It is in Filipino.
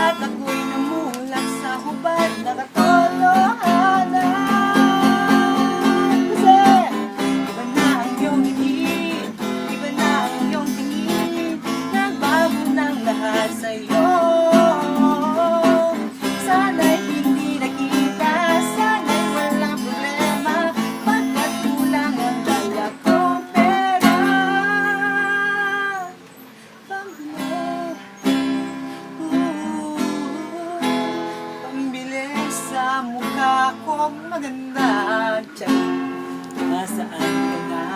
At ako'y namulat sa hubad na katotohanan. Kasi iba na ang iyong ngiti, iba na ang iyong tingin, nagbago ng lahat sa'yo. Sana'y hindi nakita, sana'y walang problema, pagkat kulang ang dala kong pera. Pambili sa mukha kong maganda. Tiyan, nasaan ka na?